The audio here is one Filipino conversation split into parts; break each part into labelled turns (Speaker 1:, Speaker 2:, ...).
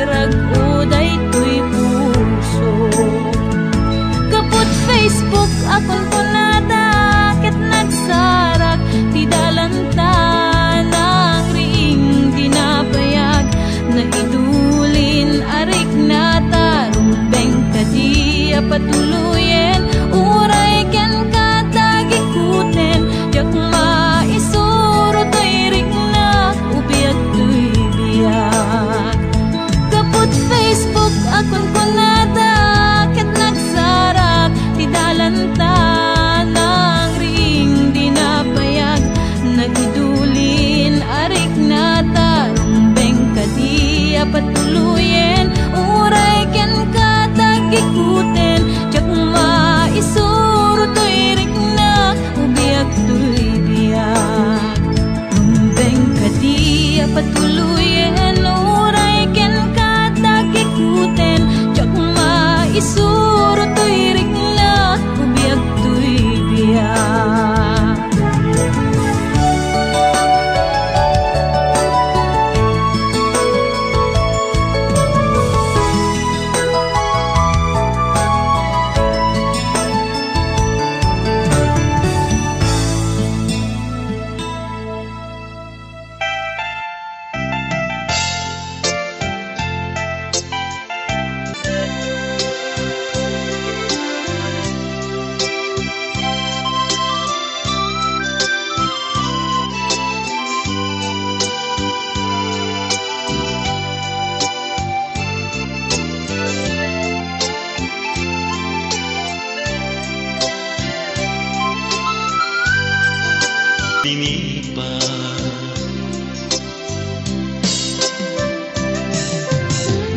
Speaker 1: rag-o daytoy puso. Kaput Facebook akon ko nada ket nagsarak ti dalanta nang ring dinapayag na idulin arik na tarumbeng kadi patuloyen uray ken katagikuten jak maisuro toy ring na ubiag toy biyak. Kaput Facebook akon ko nada ket nagsarak ti dalanta nang ring dinapayag nagidulin arik na tarumbeng kadi patuloyen uray ken katagikuten jak maisuro toy ring na ubiag toy biyak. Rumbeng kadi patuloyen uray ken katagikuten jak maisuro toy ring na ubiag toy biyak.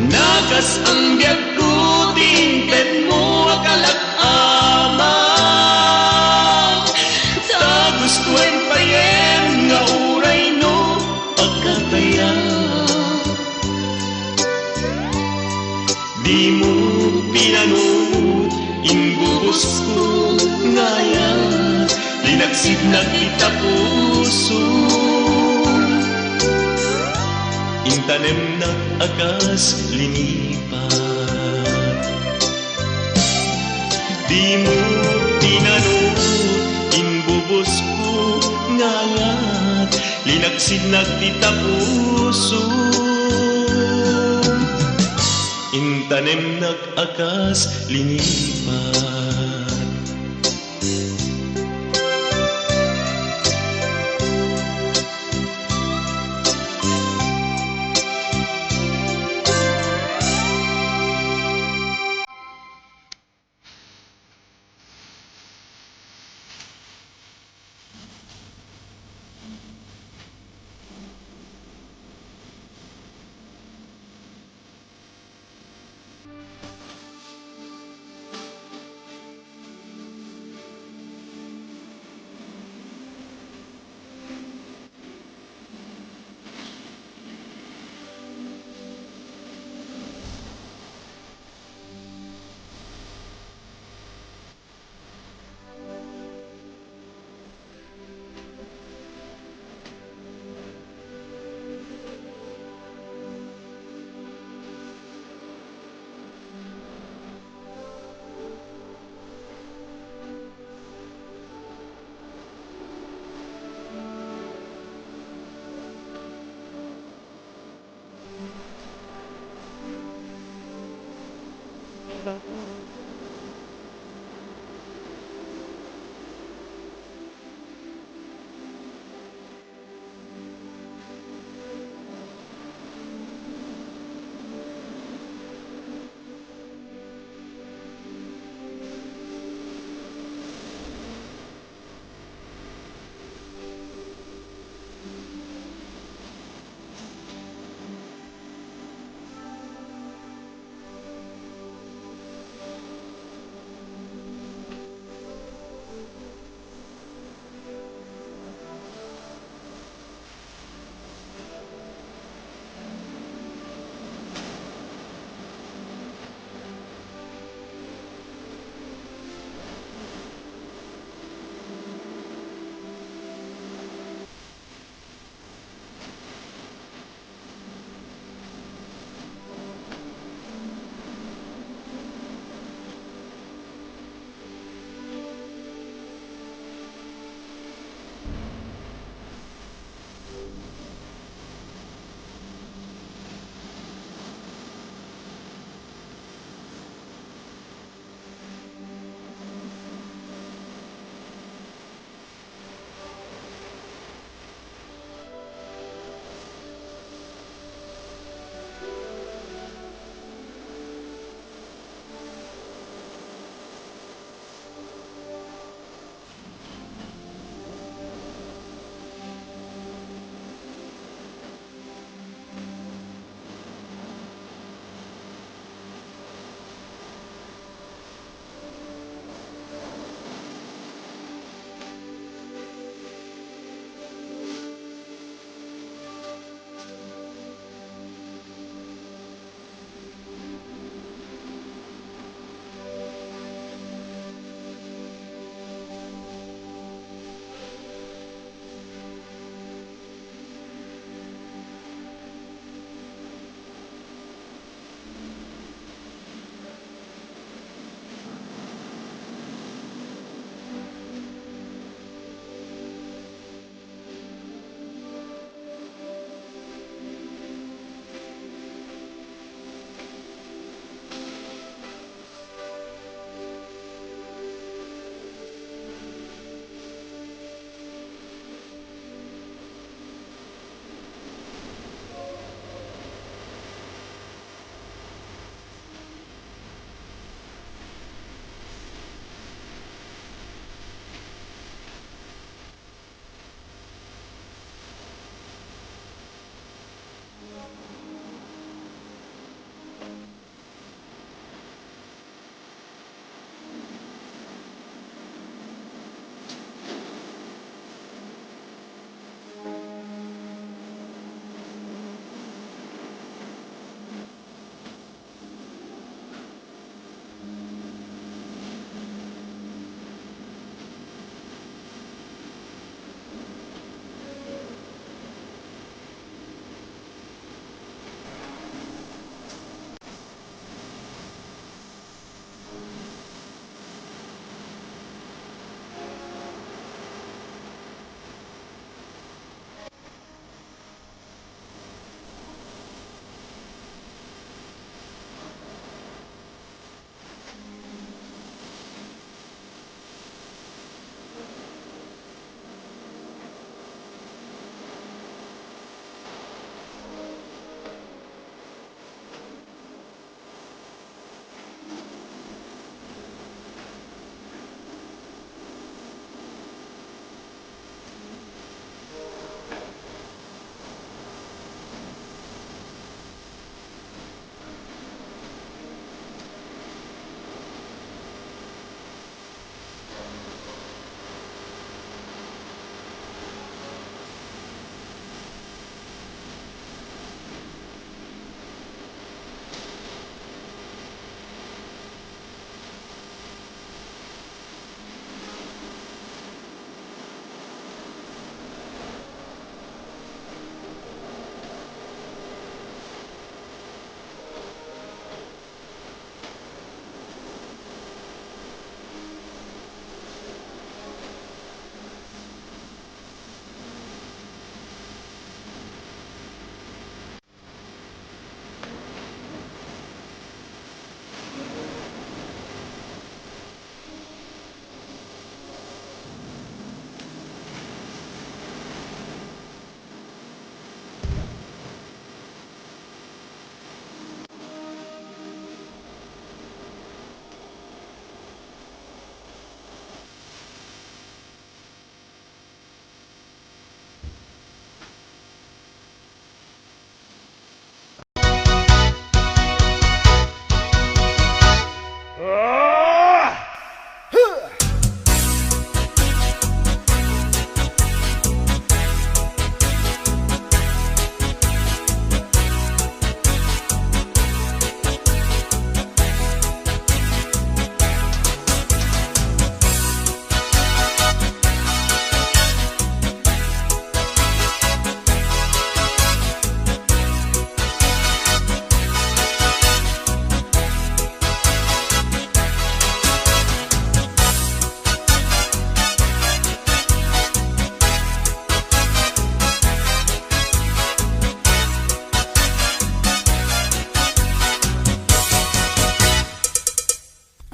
Speaker 2: Nagas ang biag ko tingpet mo akalak-amak sa gustuin payen nga uray no pagkataya. Di mo pinanood imbubos ko ngayon linagsid na kita puso. Intanem na akas linipat. Di mo tinanong imbubos ko ngalat linagsid na kita puso. Intanem na akas linipat.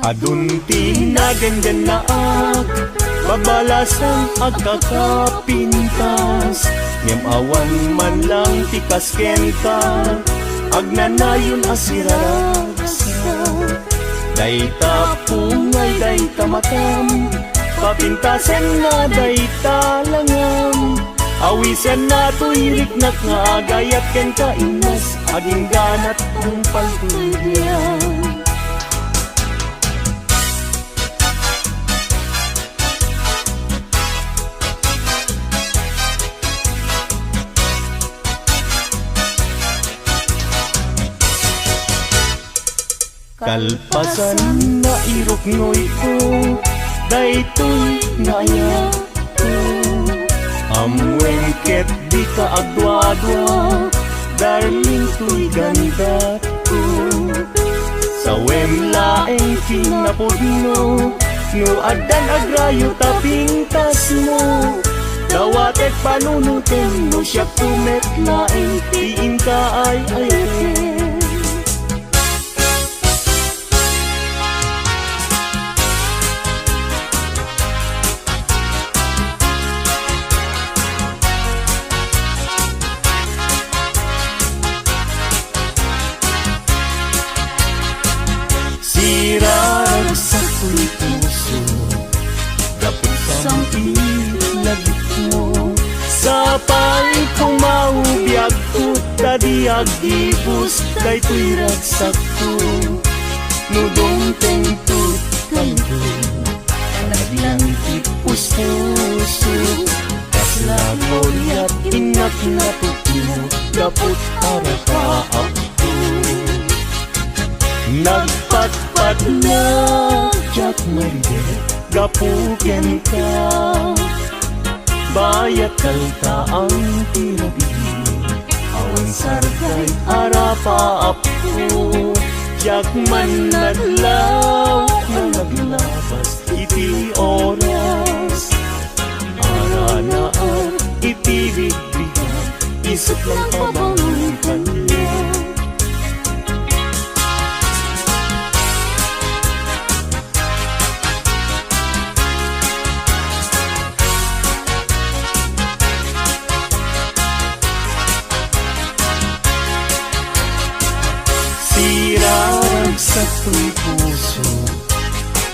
Speaker 3: Adunti na ganyan na babalasan agkakapintas. Ngem awan man lang tikas kenta, agnanayon asiraragsa. Dayta pungay, dayta matam, papintasen na dayta langam. Awisan na tuyirik na nga agayat ken kainas, aging ganat kung paltudyan. Kalpasan na iruknoy ko, daytoy naya ko. Amwengket di ka agwa-adwa, darling to'y ganda ko. Sa wemlaeng kinapudno, no adan agrayo tapintas mo. Dawatet panunutin mo siya kumetlaeng, tiin ka ay ayakin. Sirarag sa tuloy puso, dapat sang ilagit mo. Sa paling kong maubiyag ko, tadi agibus, daytoy ragsak ko. Nudong tengtut kayo, alaglang tipus puso. Kaslagolya't inak na tukmo, dapat para paap ko. Nagpatpat na jak maride, gapuken ka. Bayat kalta ang tinabi, awan sargay arapa apo. Jak man nadlaw na naglabas, iti oras. Ara na ang iti bigbigan, isip lang pabangon kanya. Sirarag sa tuloy puso,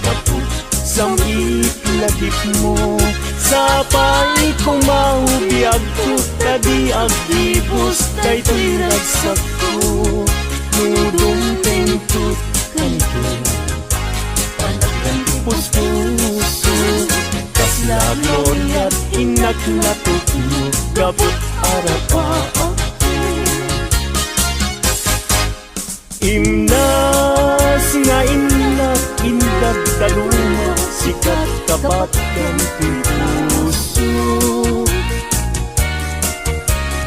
Speaker 3: dapot sang itlagip mo. Sa palit kong maubiyag ko, tadi agibus, daytoy ragsak ko. Nudong tengtut kanito, palagdan pus-puso. Kaslagolya't inak na tukmo, gabot arapa ako. Imnas nga inlak, indag taluma, sikat kapat kang puso.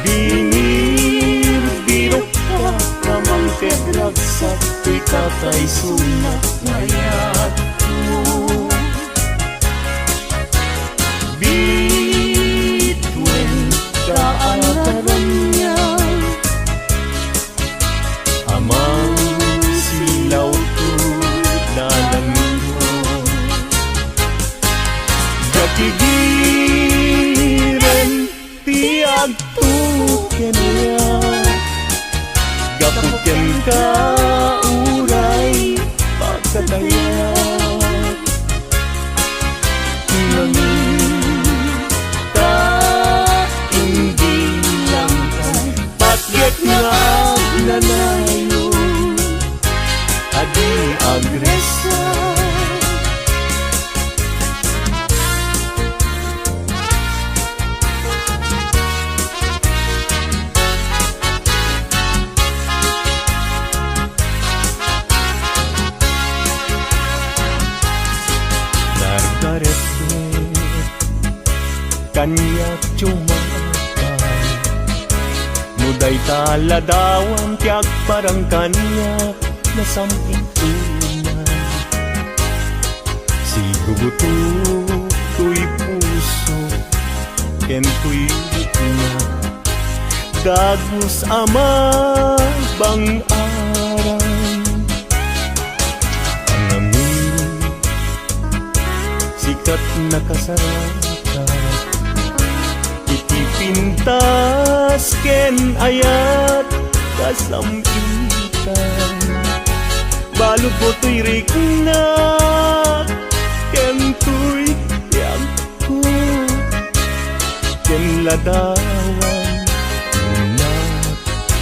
Speaker 3: Binir-birok ka, kamangked ragsak, tuy katay sunak ngayat ko. Bitwen ka ataran niya, amang silaw ko dalangan mo. Gakigiren tiyag tuken niya, gapuken ka uray pagkatayag. Nangin ka hindi lang kay pagyat nga agnanayo, adi agresa. Dardaret kanya cumakan, muday taladawan tiyak parang kanya nasamping tuman. Si gugutu tuy puso, ken tuy na dagus ama bang aran. Ang amin nakasarakan. Itipintas ken ayat kasampitan, balod mo to'y riknak ken to'y tiyangko, ken ladawan na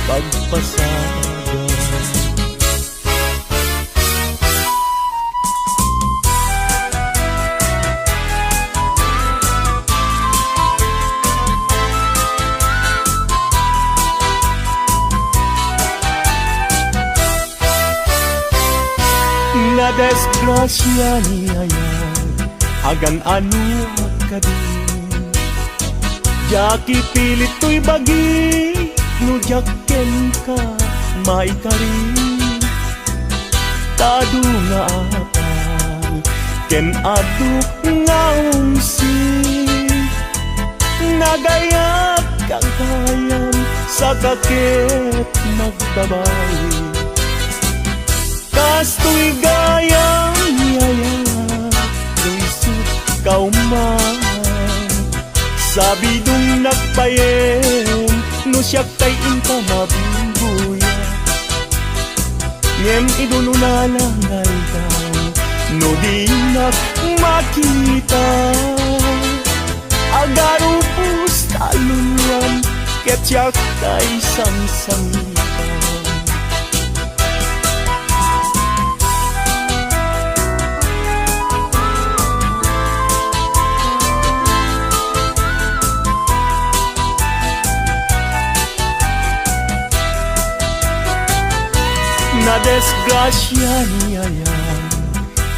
Speaker 3: pagpasagan. Na desgrasya niya yan, agan ano ka din. Jaki pilit to'y bagi, no jaken ka, maikarin. Tado nga apal, ken aduk nga umsi. Nagayat kang kayam, sa kakit nagbabawi. Kasto'y gayang yaya, luisot kauman. Sabi dong nagpayen, no siya kay inta mabimbuya. Ngem idununalangay daw, no di makita. Agarupos taluluan, ket siya kay sangsangitan. Na desgrasya niya yan,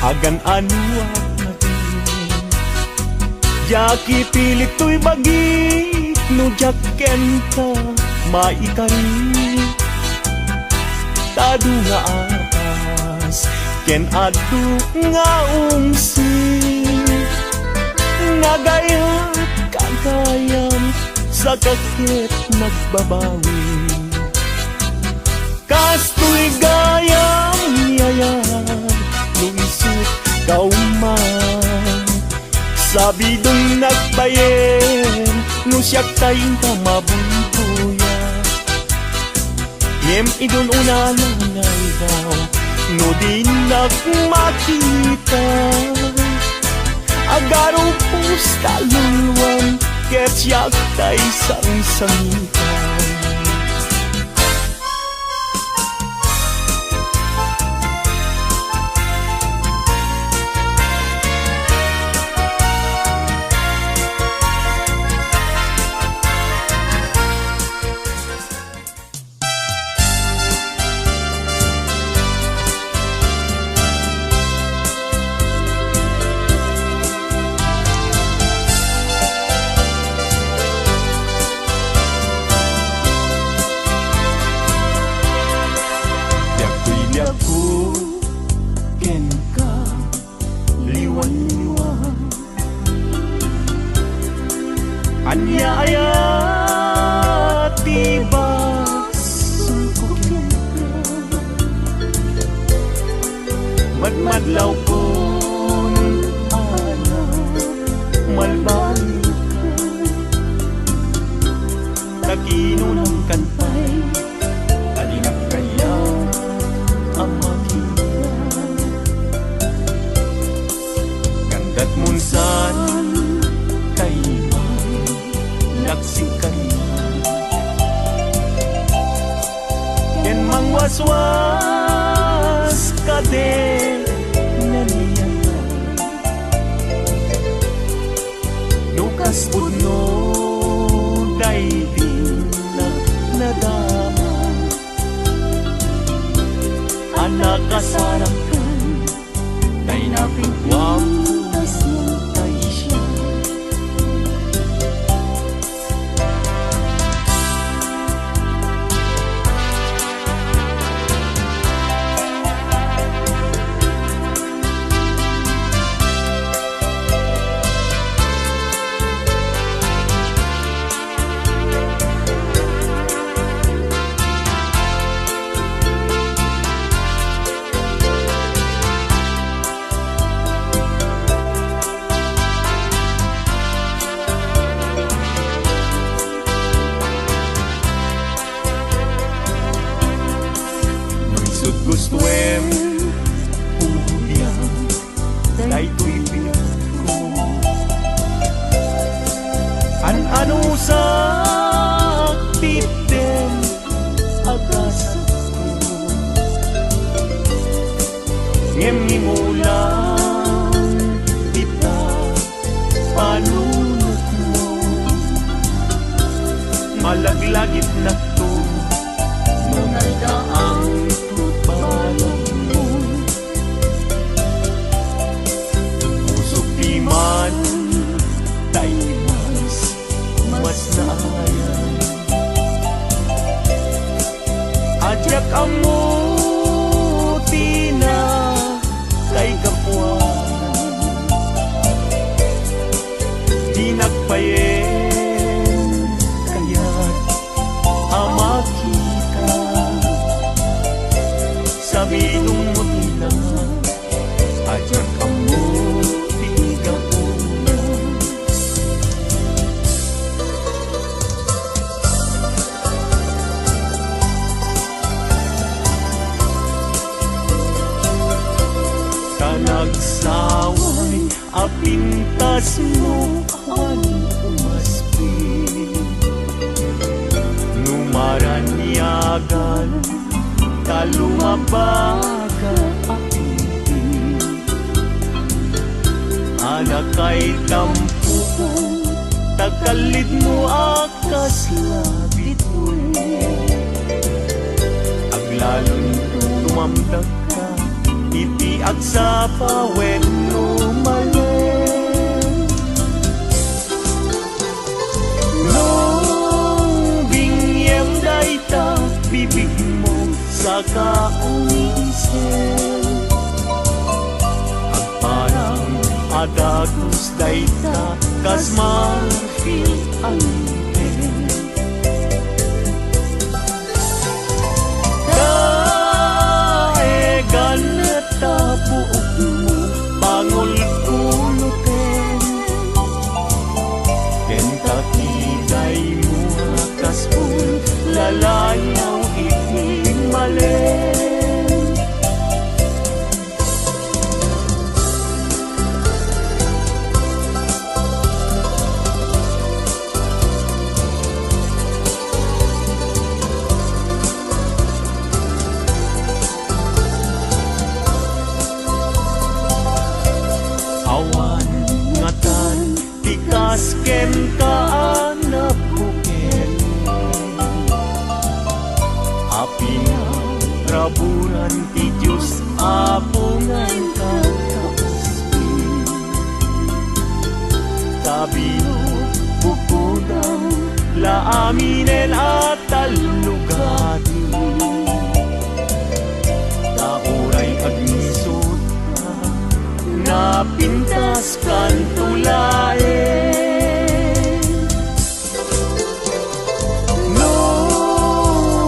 Speaker 3: agan ano at natin. Jaki pilit to'y bagi, no jaken ka, maikarin. Tado nga apas, ken adu nga umsi. Nagayat kang kayam, sa kakit nagbabawi. Kasto'y gayang yayan, luisot kauman. Sabi dong nagbayen, no siya tayong kamabuntuya. Ngem idun unanangay daw, no di nagmakita. Agarong pusta luluan, ket siya tay sang-sangitan. Anya ayat tiba sungkukin ka, madmadlaw ko ng anak, malbang ka, takino ng kantay, kalinap kaya ang makita. Ganda't munsan kay naksikan ken mangwaswas ka din naniyan. Nukas pudno day din na nadama, anak kasarakan day napingwam tay siya. Pusod gustuem Puyang Daytoy biyak ko An-ano sa akbiten Agas ko Ngem ni mulang Kita Palunod mo Malaglagit na to Nung nagdaang tubalang mo Pusok di man Tayo mas naayan Adyak ang muti na Kay kapuan Di nagpayen Kaya't ama kita Sabidong muti na Adyak ang muti kapuan Nagsaway apintas mo ang umaspi Numaranyagan kalumabaga apinti Anak kay tampo takalid mo akas labit mo Aglalon tumamdag ka Itiag sa pawen lumalen Nung bingyem dayta Bibig mo sa kaunisen Agparang adagos dayta Kas marfil aliten Daegan tabuok mo Bangol kulutin Kentakiday mo Kaspul Lalayaw itimalen Awan ngatan tikas ken kaanap buken Api na raburan ti Diyos apungan kakaspi Tabino bukudang laaminen at talugati Tauray agnisot Napintas kan tulain No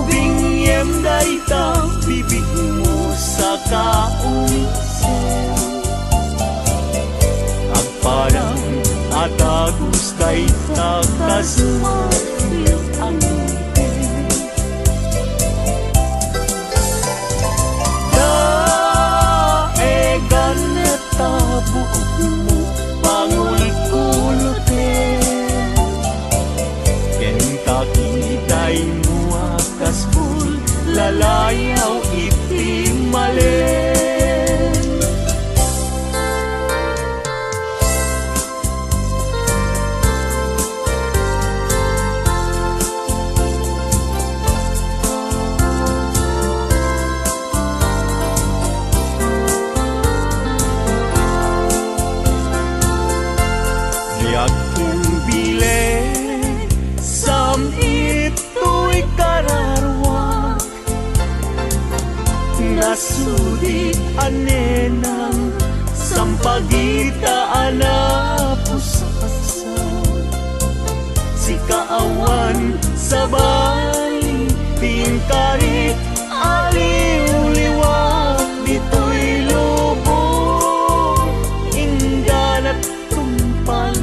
Speaker 3: bingyem dayta Bibig mo sa kaunisen Agparang atagos dayta Kasmarfil ang ipin Daegan tabuok mo Pangul kulutin Kentakiday mo Kaspul Lalayaw itimalen Yakin bile Sam ito'y kararwa Nasudi anenang Sampagitaan na pusasa Si kaawan sabay Tingkari aliw-liwak Dito'y lubog Inganat tumpal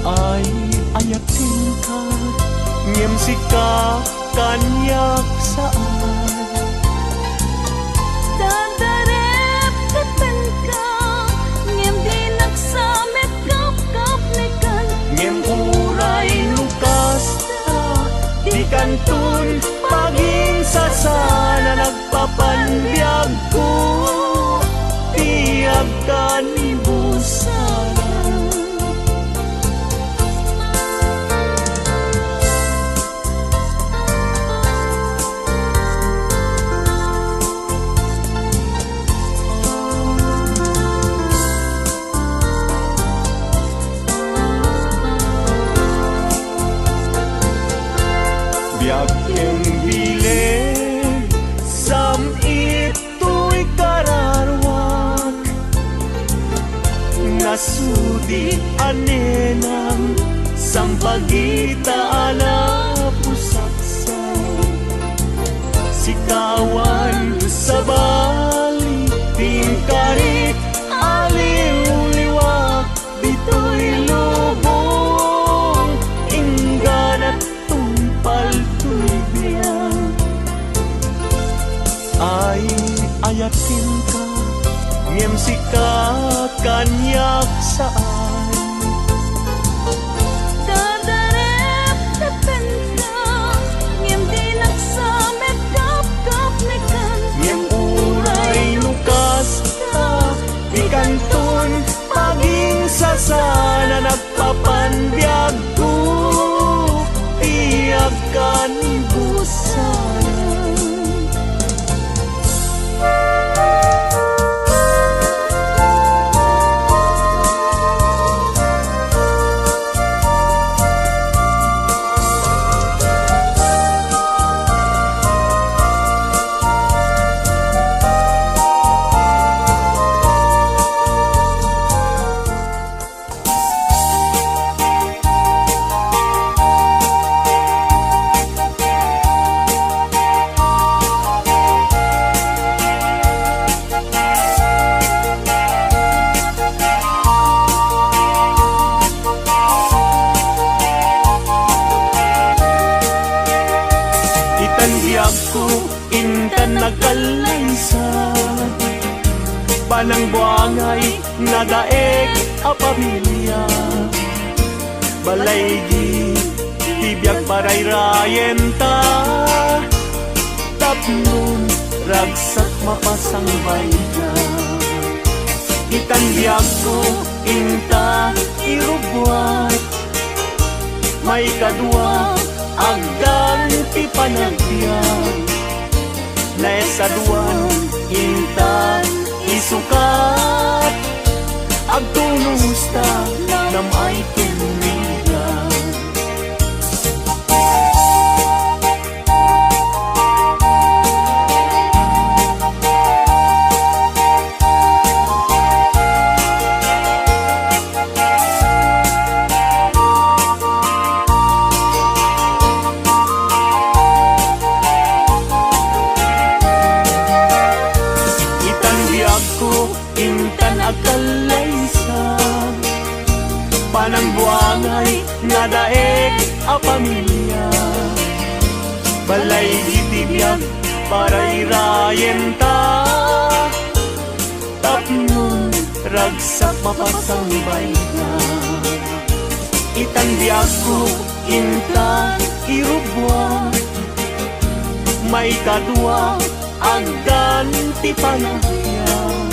Speaker 3: ay ayatin ka Ngem sika kan kanyak saan.
Speaker 1: Dadarep katan ka, ngem di nagsamit kap nikan.
Speaker 3: Ngem uray lukas ta, di kantun paging sasana nagpapanbiyag ko, tiyag ka ni busana. Biag ken bileg, sam ito'y kararwak, nasudi anenang sampagita ala pusaksan. Sikawan sa bali, tingkarit aliw-liwak, bito'y lubong, ingganat tumpal to'y biyang. Ay ayatin ka, ngem sika kanyak saan.
Speaker 1: Dadarep katan ka, ngem di nagsamit kap nikan.
Speaker 3: Ngem uray lukas ka, di kantun paging sasana nagpapanbiyag ko, tiyag ka ni busana. Itanbiyag ko, intan nagkalaysa, panang buangay nadaeg a pamilya. Balaygi, tibiyag paray-rayen ta, tapnon ragsak mapasang bayda. Itanbiyag ko, inta irubwat, may kadwa agdan ti panagbiag, naisaduan inta isukat, agtunong ta nam ay tumigan. Intan agkalaysa, panang buangay nadaeg a pamilya. Balay ditibiyag paray-rayen ta, tapnon ragsak mapasang bayda. Itanbiyag ko inta irubwa, may kadwa agdan ti panagbiag,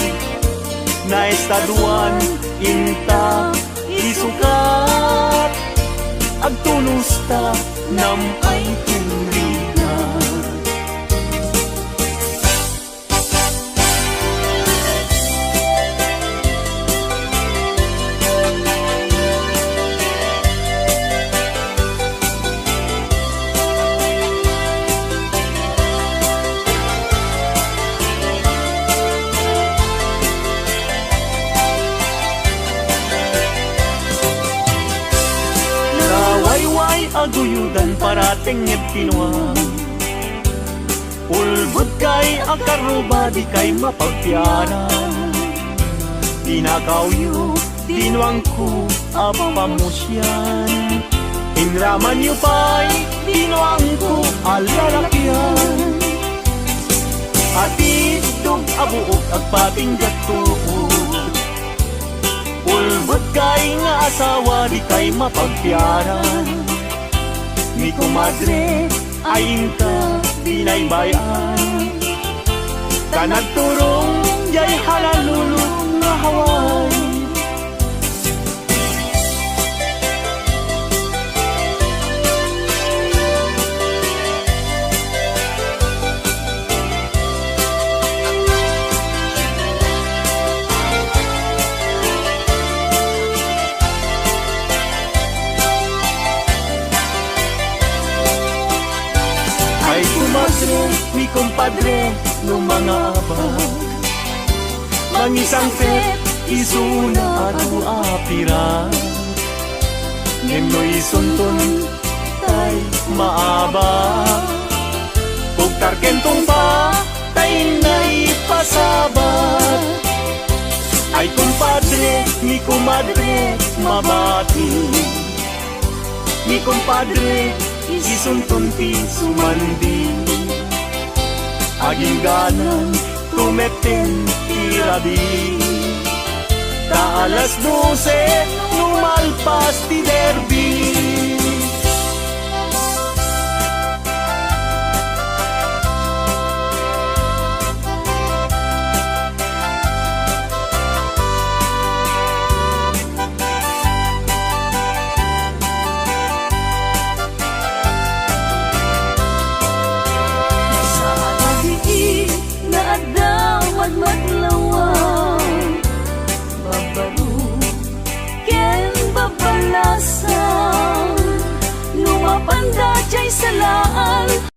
Speaker 3: naistaduan inta isukat, agtunos ta nam ay turigan. Aguyudan parating nged pinuang, ulbud kay akaruba di kay mapagpiaran. Dinakawyo, dinuang ko apamusyan, inraman yu pa'y Binuang ko alalakyan Atidog abuok agpating gatuod Ulbot kay nga asawa di kay mapagpiaran Ni kumadre ayin ka binaybayan Kanagturong jay halalulong nga haway Ay kumadre, mi kumpadre, no mga abag Mangisang pet, isuna at apira Ngem no isunton, tay maaba Kung tarkentong ba, tay naipasabat Ay kumpadre, mi kumadre, mabati Mi kumpadre, isunton ti sumandi Aging ganan tumeten tirabi Ta alas 12 lumalpas ti derby
Speaker 1: Maglawan Babaru Ken babalasan Lumapanda jay salaan